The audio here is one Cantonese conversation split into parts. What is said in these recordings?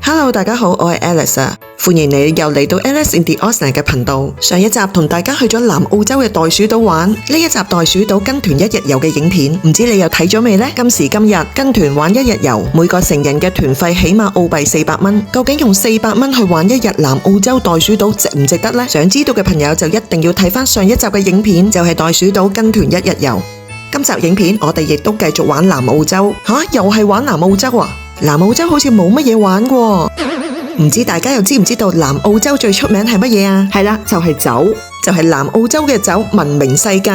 Hello， 大家好，我係 Alice 啊，歡迎你又嚟到 Alice in the Ausland 嘅頻道。上一集同大家去咗南澳洲嘅袋鼠島玩，呢一集袋鼠島跟團一日遊嘅影片，唔知你又睇咗未呢？今時今日跟團玩一日遊，每個成人嘅團費起碼澳幣400蚊，究竟用400蚊去玩一日南澳洲袋鼠島值唔值得呢？想知道嘅朋友就一定要睇返上一集嘅影片，就係袋鼠島跟團一日遊。今集影片我哋亦都繼續玩南澳洲，又係玩南澳洲啊！南澳洲好似冇乜嘢玩喎，唔知大家又知唔知道南澳洲最出名係乜嘢啊？係啦，就係酒，就係南澳洲嘅酒聞名世界。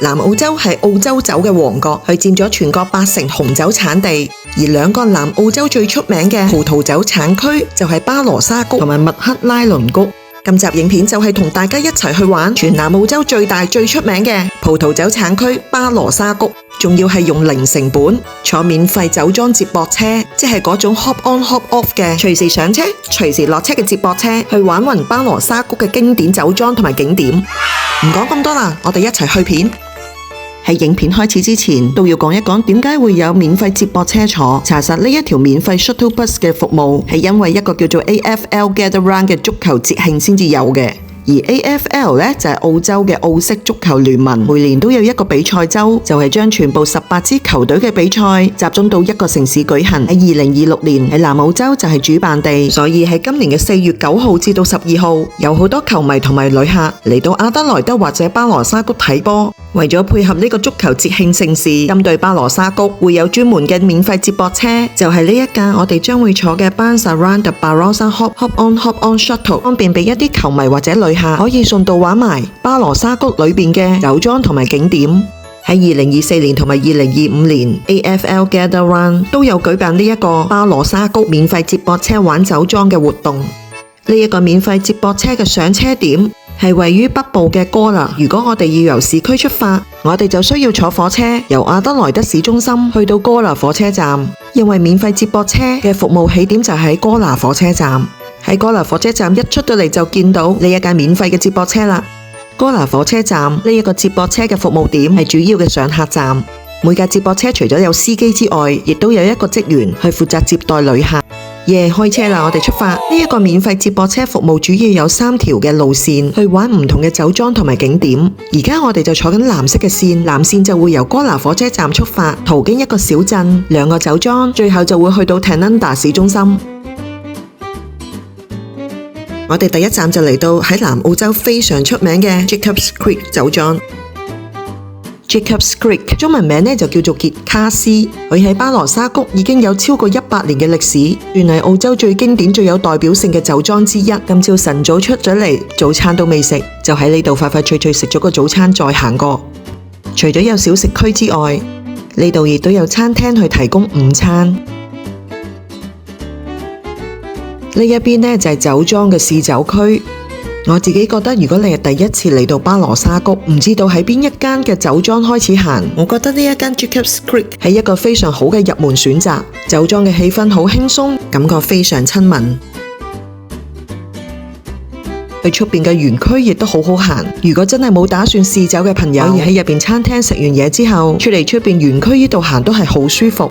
南澳洲係澳洲酒嘅王國，佢佔咗全國80%紅酒產地，而兩個南澳洲最出名嘅葡萄酒產區就係巴羅沙谷同埋麥克拉倫谷。今集影片就係同大家一齊去玩全南澳洲最大最出名嘅葡萄酒產區巴羅沙谷，仲要係用零成本坐免費酒莊接駁車，即係嗰種 hop on hop off 嘅，隨時上車隨時落車嘅接駁車，去玩勻巴羅沙谷嘅經典酒莊同埋景點。唔講咁多啦，我哋一齊去片。喺影片開始之前，都要講一講點解會有免費接駁車坐。查實呢一條免費 shuttle bus 嘅服務係因為一個叫做 AFL Gather Round 嘅足球節慶先至有嘅。而 AFL 呢，就係澳洲嘅澳式足球聯盟，每年都有一個比賽周，就係將全部18支球隊嘅比賽集中到一個城市舉行。喺2026年喺南澳洲就係主辦地，所以喺今年嘅4月9號至到12號，有好多球迷同埋旅客嚟到阿德萊德或者巴羅沙谷睇波。為咗配合呢個足球節慶盛事，針對巴羅沙谷會有專門嘅免費接駁車，就係呢一架我哋將會坐嘅 Bus Around the Barossa Hop On Shuttle， 方便俾一啲球迷或者旅客可以順道玩埋巴羅沙谷裏邊嘅酒莊同埋景點。喺2024年同埋2025年 AFL Gather Round 都有舉辦呢一個巴羅沙谷免費接駁車玩酒莊嘅活動。呢一個免費接駁車嘅上車點係位於北部嘅哥拿。如果我哋要由市區出發，我哋就需要坐火車由阿德萊德市中心去到哥拿火車站，因為免費接駁車嘅服務起點就喺哥拿火車站。喺哥拿火車站一出到嚟就見到呢一架免費嘅接駁車啦。哥拿火車站呢一個接駁車嘅服務點係主要嘅上客站，每架接駁車除咗有司機之外，亦都有一個職員去負責接待旅客。開車啦，我哋出發。呢一個免費接駁車服務主要有3條嘅路線去玩唔同嘅酒莊同埋景點。而家我哋就坐緊藍色嘅線，藍線就會由哥拿火車站出發，途經一個小鎮、2個酒莊，最後就會去到 Tanunda 市中心。我哋第一站就嚟到喺南澳洲非常出名嘅 Jacobs Creek 酒莊。Jacobs Creek 中文名呢就叫做傑卡斯，佢喺巴羅沙谷已經有超過100年嘅歷史，算係澳洲最經典最有代表性嘅酒莊之一。今朝晨早出咗嚟，早餐都未食，就喺呢度快快脆脆食咗個早餐再行過。除咗有小食區之外，呢度亦都有餐廳去提供午餐。呢一邊呢就係酒莊嘅試酒區。我自己覺得如果你係第一次嚟到巴羅沙谷，唔知道喺邊一間嘅酒莊開始行，我覺得呢一間 Jacobs Creek 係一個非常好嘅入門選擇。酒莊嘅氣氛好輕鬆，感覺非常親民。去出邊嘅園區亦都好好行。如果真係冇打算試酒嘅朋友，可以喺入邊餐廳食完嘢之後，出嚟出邊園區呢度行都係好舒服。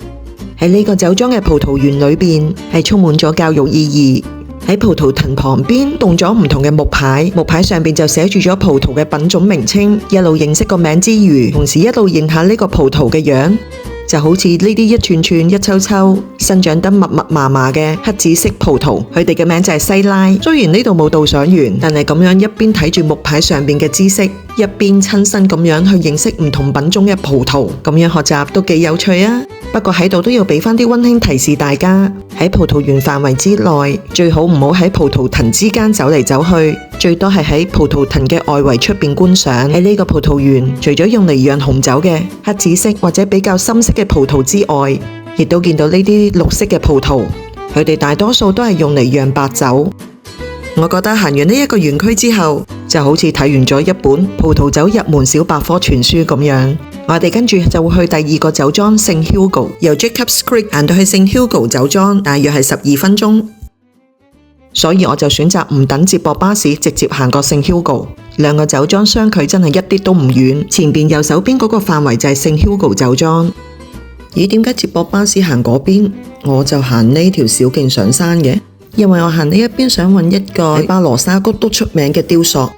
喺呢個酒莊嘅葡萄園裏邊係充滿咗教育意義。喺葡萄藤旁邊動咗唔同嘅木牌，木牌上邊就寫住咗葡萄嘅品種名稱，一路認識個名之餘，同時一路認下呢個葡萄嘅樣，就好似呢啲一串串一抽抽生長得密密麻麻嘅黑紫色葡萄，佢哋嘅名就係西拉。雖然呢度冇導賞員，但係咁樣一邊睇住木牌上邊嘅知識，一邊親身咁樣去認識唔同品種嘅葡萄，咁樣學習都幾有趣啊！不過喺度都要俾翻啲溫馨提示大家，喺葡萄園範圍之內，最好唔好喺葡萄藤之間走嚟走去，最多係喺葡萄藤嘅外圍出邊觀賞。喺呢個葡萄園，除咗用嚟釀紅酒嘅黑紫色或者比較深色嘅葡萄之外，亦都見到呢啲綠色嘅葡萄，佢哋大多數都係用嚟釀白酒。我覺得行完呢一個園區之後，就好似睇完咗一本葡萄酒入門小百科全書咁樣。我哋跟住就會去第2個酒莊聖 Hugo， 由 Jacobs Creek 行到去聖 Hugo 酒莊，大約係12分鐘。所以我就選擇唔等接駁巴士，直接行過聖 Hugo。2個酒莊相距真係一啲都唔遠，前邊右手邊嗰個範圍就係聖 Hugo 酒莊。咦，點解接駁巴士行嗰邊，我就行呢條小徑上山嘅？因為我行呢一邊想揾一個喺巴羅沙谷都出名嘅雕塑。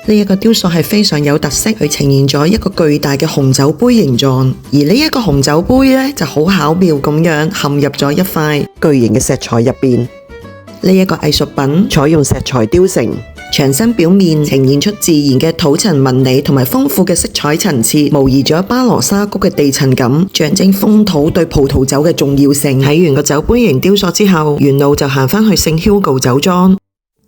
呢一個雕塑係非常有特色，佢呈現咗一個巨大嘅紅酒杯形狀，而呢一個紅酒杯呢就好巧妙咁樣陷入咗一塊巨型嘅石材入邊。呢一個藝術品採用石材雕成，牆身表面呈現出自然嘅土層紋理同埋豐富嘅色彩層次，模擬咗巴羅沙谷嘅地層感，象徵風土對葡萄酒嘅重要性。睇完個酒杯型雕塑之後，沿路就行返去聖 Hugo 酒莊。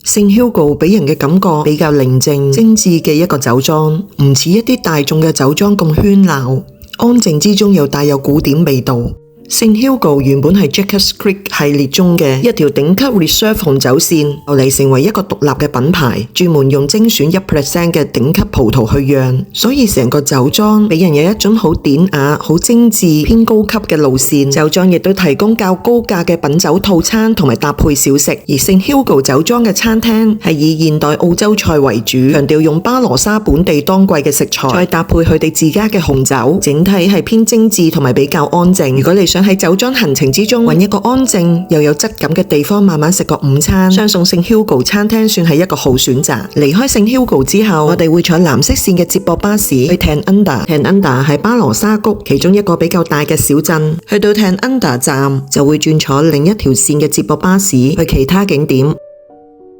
聖 Hugo 俾人嘅感覺比較寧靜精緻嘅一個酒莊，唔似一啲大眾嘅酒莊咁喧鬧，安靜之中又帶有古典味道。聖 Hugo 原本係 Jacob's Creek 系列中嘅一條頂級 Reserve 紅酒線，後嚟成為一個獨立嘅品牌，專門用精選1% 嘅頂級葡萄去釀，所以成個酒莊俾人有一種好典雅、好精緻、偏高級嘅路線。酒莊亦都提供較高價嘅品酒套餐同埋搭配小食，而聖 Hugo 酒莊嘅餐廳係以現代澳洲菜為主，強調用巴羅沙本地當季嘅食材，再搭配佢哋自家嘅紅酒，整體係偏精緻同埋比較安靜。如果你想喺酒莊行程之中揾一個安靜又有質感嘅地方慢慢食個午餐，相信聖 Hugo 餐廳算係一個好選擇。離開聖 Hugo 之後，我哋會坐藍色線嘅接駁巴士去 Tanunda。Tanunda 係巴羅沙谷其中一個比較大嘅小鎮，去到 Tanunda 站就會轉坐另一條線嘅接駁巴士去其他景點。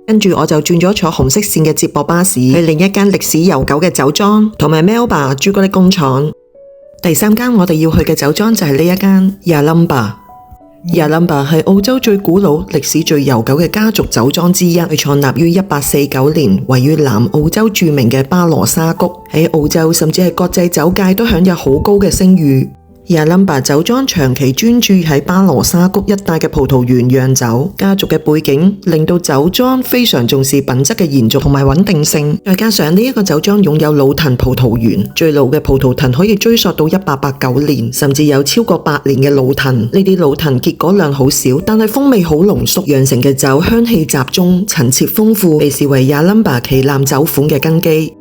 跟住我就轉咗坐紅色線嘅接駁巴士去另一間歷史悠久嘅酒莊，同埋 Melba 朱古力工廠。第三間我哋要去嘅酒莊就係呢一間 Yalumba。Yalumba 係澳洲最古老、歷史最悠久嘅家族酒莊之一，佢創立於1849年，位於南澳洲著名嘅巴羅沙谷，喺澳洲甚至係國際酒界都享有好高嘅聲譽。Yalumba 酒莊長期專注喺巴羅沙谷一帶嘅葡萄園釀酒，家族嘅背景令到酒莊非常重視品質嘅延續同埋穩定性。再加上呢一個酒莊擁有老藤葡萄園，最老嘅葡萄藤可以追溯到1889年，甚至有超過100年嘅老藤。呢啲老藤結果量好少，但係風味好濃縮，釀成嘅酒香氣集中、層次豐富，被視為 Yalumba 旗艦酒款嘅根基。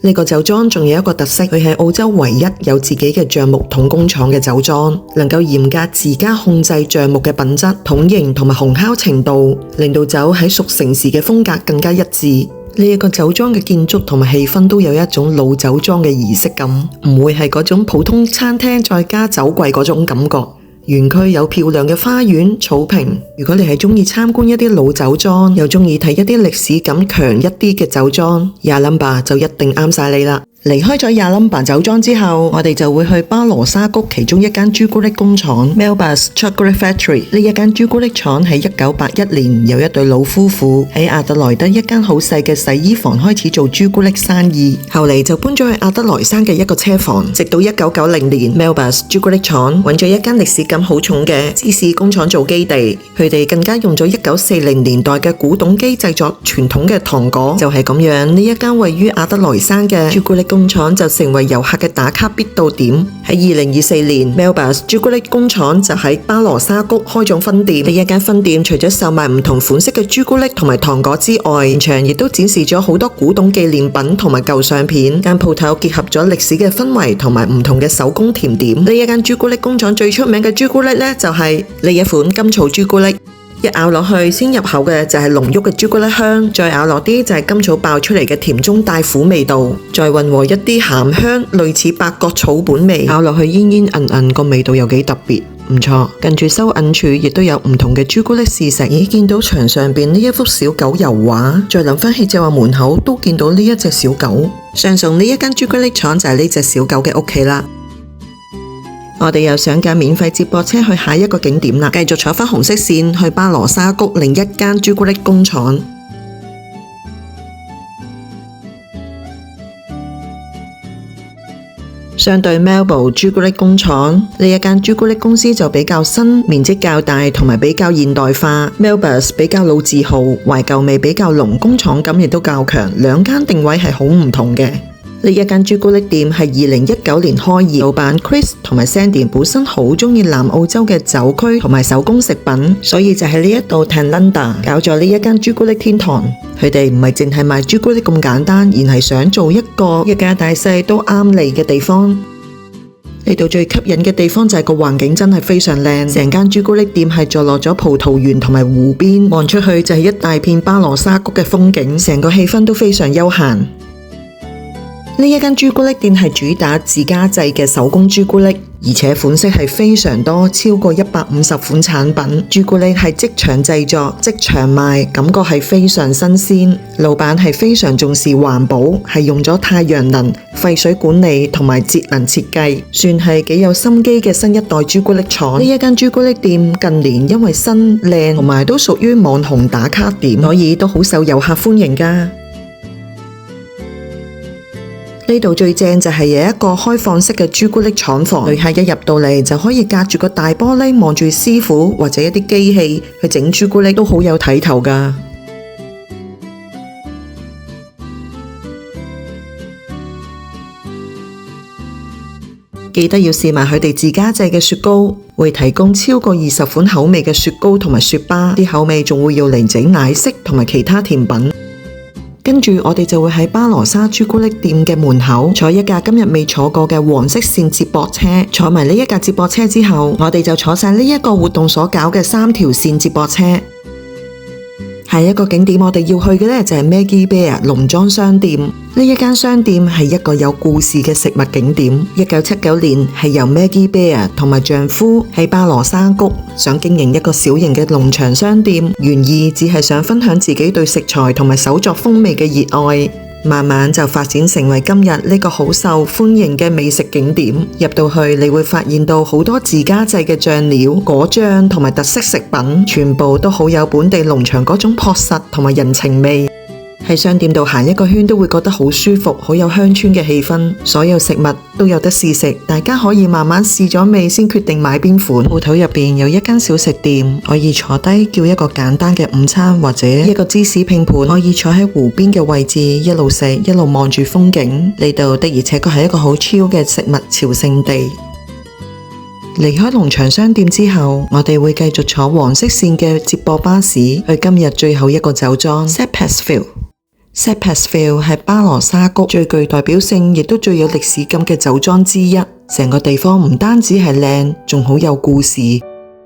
呢個酒莊仲有一個特色，佢係澳洲唯一有自己嘅橡木桶工廠嘅酒莊，能夠嚴格自家控制橡木嘅品質、桶型同埋烘烤程度，令到酒喺熟成時嘅風格更加一致。呢一個酒莊嘅建築同埋氣氛都有一種老酒莊嘅儀式感，唔會係嗰種普通餐廳再加酒櫃嗰種感覺。園區有漂亮嘅花園、草坪。如果你係鍾意參觀一啲老酒莊，又鍾意睇一啲歷史感強一啲嘅酒莊，Yalumba就一定啱晒你啦。離開咗 Yalumba 酒莊之後，我哋就會去巴羅沙谷其中一間朱古力工廠 Melba's Chocolate Factory。呢一間朱古力廠喺1981年由一對老夫婦喺亞德萊德一間好細嘅洗衣房開始做朱古力生意，後嚟就搬咗去亞德萊山嘅一個車房，直到1990年 Melba's 朱古力廠揾咗一間歷史感好重嘅芝士工廠做基地，佢哋更加用咗1940年代嘅古董機製作傳統嘅糖果。就係咁樣，呢一間位於亞德萊山嘅朱古力工廠就成為遊客嘅打卡必到點。喺2024年 Melba's 朱古力工廠就喺巴羅沙谷開咗分店。呢一間分店除咗售賣唔同款式嘅朱古力同埋糖果之外，現場亦都展示咗好多古董紀念品同埋舊相片。間鋪頭結合咗歷史嘅氛圍同埋唔同嘅手工甜點。呢一間朱古力工廠最出名嘅朱古力呢，就係呢一款甘草朱古力。一咬落去，先入口嘅就係濃郁嘅朱古力香，再咬落啲就係甘草爆出嚟嘅甜中帶苦味道，再混和一啲鹹香，類似八角草本味，咬落去煙煙韌韌，個味道又幾特別，唔錯。跟住收銀處亦都有唔同嘅朱古力試食。咦，見到牆上邊呢一幅小狗油畫，再諗翻起就話門口都見到呢一隻小狗，相信呢一間朱古力廠就係呢隻小狗嘅屋企啦。我哋又上架免費接駁車去下一個景點啦，繼續坐返紅色線去巴羅沙谷另一間朱古力工廠。相對 Melba 朱古力工廠，呢一間朱古力公司就比較新，面積較大同埋比較現代化。Melba's 比較老字號，懷舊味比較濃，工廠感亦都較強，兩間定位係好唔同嘅。呢一間朱古力店係2019年開業，老闆 Chris 同埋 Sandy 本身好鍾意南澳洲嘅酒區同埋手工食品，所以就喺呢一度 Tanunda 搞咗呢一間朱古力天堂。佢哋唔係淨係賣朱古力咁簡單，而係想做一個一家大細都啱嚟嘅地方。呢度最吸引嘅地方就係個環境真係非常靚，成間朱古力店係坐落咗葡萄園同埋湖邊，望出去就係一大片巴羅沙谷嘅風景，成個氣氛都非常悠閒。呢一間朱古力店係主打自家製嘅手工朱古力，而且款式係非常多，超過150款產品。朱古力係即場製作、即場賣，感覺係非常新鮮。老闆係非常重視環保，係用咗太陽能、廢水管理同埋節能設計，算係幾有心機嘅新一代朱古力廠。呢一間朱古力店近年因為新靚同埋都屬於網紅打卡點，所以都好受遊客歡迎㗎。呢度最正就係有一個開放式嘅朱古力廠房，旅客一入到嚟就可以隔住個大玻璃望住師傅或者一啲機器去整朱古力，都好有睇頭㗎。記得要試埋佢哋自家製嘅雪糕，會提供超過20款口味嘅雪糕同埋雪巴，啲口味仲會用嚟整奶昔同埋其他甜品。跟住我哋就會喺巴羅沙朱古力店嘅門口坐一架今日未坐過嘅黃色線接駁車，坐埋呢一架接駁車之後，我哋就坐上呢一個活動所搞嘅3條線接駁車。下一個景點我哋要去嘅呢，就係 Maggie Bear 農莊商店。呢一間商店係一個有故事嘅食物景點。1979年係由 Maggie Bear 同埋丈夫喺巴羅沙谷想經營一個小型嘅農場商店，原意只係想分享自己對食材同埋手作風味嘅熱愛。慢慢就發展成為今日呢個好受歡迎嘅美食景點。入到去你會發現到好多自家製嘅醬料、果醬同埋特色食品，全部都好有本地農場嗰種樸實同埋人情味。喺商店度行一個圈都會覺得好舒服，好有鄉村嘅氣氛。所有食物都有得試食，大家可以慢慢試咗味先決定買邊款。鋪頭入面有一間小食店，可以坐低叫一個簡單嘅午餐，或者一個芝士拼盤，可以坐喺湖邊嘅位置，一路食一路望住風景。呢度的而且確係一個好 chill 嘅食物朝聖地。離開農場商店之後，我哋會繼續坐黃色線嘅接駁巴士去今日最後一個酒莊 Sapassville。Sapassville 係巴羅沙谷最具代表性亦都最有歷史感嘅酒莊之一。成個地方唔單止係靚，仲好有故事，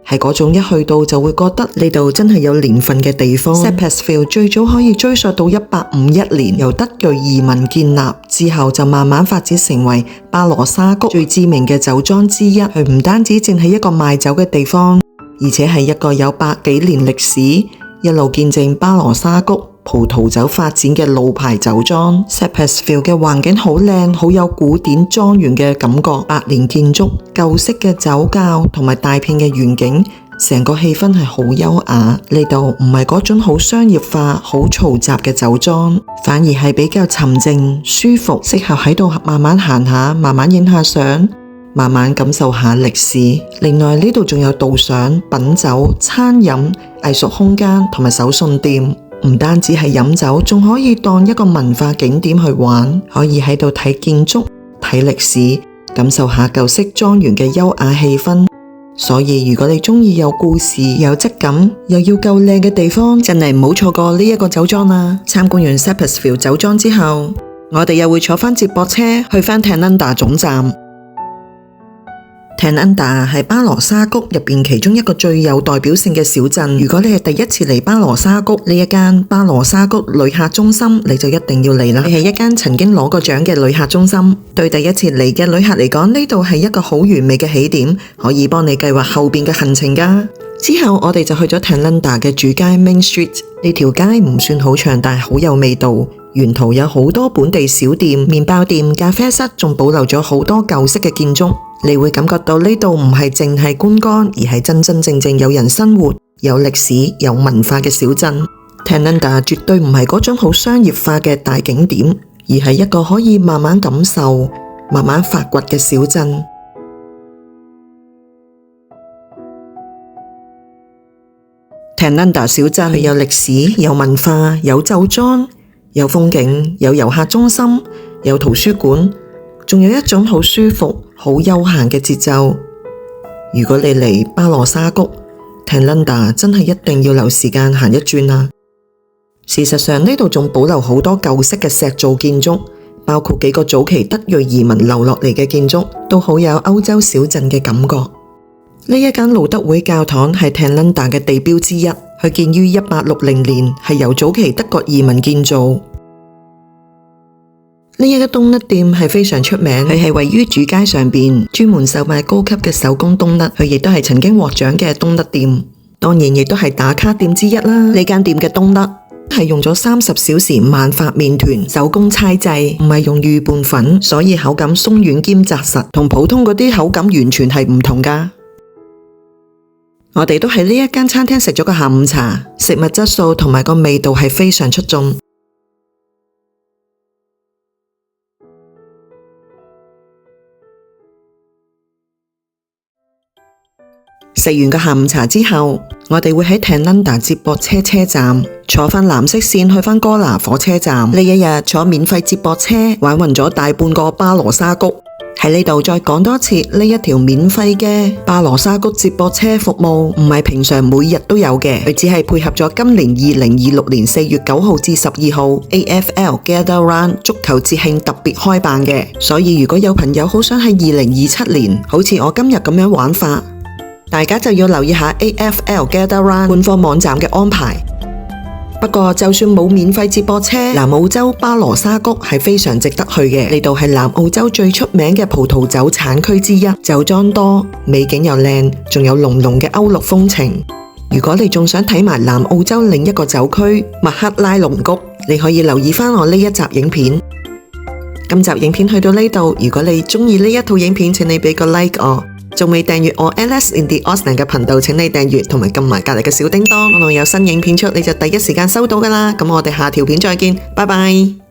係嗰種一去到就會覺得呢度真係有年份嘅地方。Sapassville 最早可以追溯到1851年，由德裔移民建立，之後就慢慢發展成為巴羅沙谷最知名嘅酒莊之一。佢唔單止淨係一個賣酒嘅地方，而且係一個有100幾年歷史，一路見證巴羅沙谷葡萄酒發展嘅老牌酒莊。Sapassville 嘅環境好靚，好有古典莊園嘅感覺，百年建築、舊式嘅酒窖同埋大片嘅園景，成個氣氛係好優雅。呢度唔係嗰種好商業化、好嘈雜嘅酒莊，反而係比較沉靜、舒服，適合喺度慢慢行下、慢慢影下相、慢慢感受下歷史。另外呢度仲有導賞、品酒、餐飲、藝術空間同埋手信店。唔單止係飲酒，仲可以當一個文化景點去玩，可以喺度睇建築、睇歷史，感受下舊式莊園嘅優雅氣氛。所以如果你中意有故事、有質感，又要夠靚嘅地方，真係唔好錯過呢一個酒莊啦。參觀完 Sapassville 酒莊之後，我哋又會坐返接駁車去返 Tanunda 總站。Tanunda 係巴羅沙谷入面其中一個最有代表性嘅小鎮。如果你係第一次嚟巴羅沙谷，呢一間巴羅沙谷旅客中心，你就一定要嚟啦。係一間曾經攞過獎嘅旅客中心，對第一次嚟嘅旅客嚟講，呢度係一個好完美嘅起點，可以幫你計劃後邊嘅行程㗎。之後我哋就去咗 Tanunda 嘅主街 Main Street。呢條街唔算好長，但係好有味道。沿途有好多本地小店、麵包店、咖啡室，仲保留咗好多舊式嘅建築。你會感覺到呢度唔係淨係觀光，而係真真正正有人生活、有歷史、有文化嘅小鎮。Tanunda 絕對唔係嗰種好商業化嘅大景點，而係一個可以慢慢感受、慢慢發掘嘅小鎮。Tanunda 小鎮有歷史、有文化、有酒莊、有風景、有遊客中心、有圖書館，仲有一種好舒服、好悠閒嘅節奏。如果你嚟巴羅沙谷 Tanunda 真係一定要留時間行一轉啦。事實上呢度仲保留好多舊式嘅石造建築，包括幾個早期德裔移民留落嚟嘅建築，都好有歐洲小鎮嘅感覺。呢一間路德會教堂係 Tanlinda 嘅地標之一，佢建於1860年，係由早期德國移民建造。呢一個冬甩店係非常出名，佢係位於主街上邊，專門售賣高級嘅手工冬甩，佢亦都係曾經獲獎嘅冬甩店，當然亦都係打卡店之一啦。呢間店嘅冬甩係用咗30小時慢發麵團，手工猜製，唔係用預拌粉，所以口感鬆軟兼紮實，同普通嗰啲口感完全係唔同㗎。我哋都喺呢一間餐廳食咗個下午茶，食物質素同埋個味道係非常出眾。食完個下午茶之後，我哋會喺 Tanlinda 接駁車站坐返藍色線去返哥拿火車站。呢一日坐免費接駁車玩暈咗大半個巴羅沙谷。喺呢度再講多次，呢一條免費嘅巴羅沙谷接駁車服務唔係平常每日都有嘅，佢只係配合咗今年2026年4月9號至12號 AFL Gather Round 足球節慶特別開辦嘅。所以如果有朋友好想喺2027年好似我今日咁樣玩法，大家就要留意下 AFL Gather Round 官方網站嘅安排。不過就算冇免費接駁車，南澳洲巴羅沙谷係非常值得去嘅。呢度係南澳洲最出名嘅葡萄酒產區之一，酒莊多，美景又靚，仲有濃濃嘅歐陸風情。如果你仲想睇埋南澳洲另一個酒區麥克拉龍谷，你可以留意返我呢一集影片。今集影片去到呢度，如果你鍾意呢一套影片，請你俾個 like 我。仲未訂閱我 Alice in the Ausland 嘅頻道，請你訂閱同埋撳埋隔籬嘅小叮當，我有新影片出你就第一時間收到㗎喇。咁我哋下條片再見，拜拜。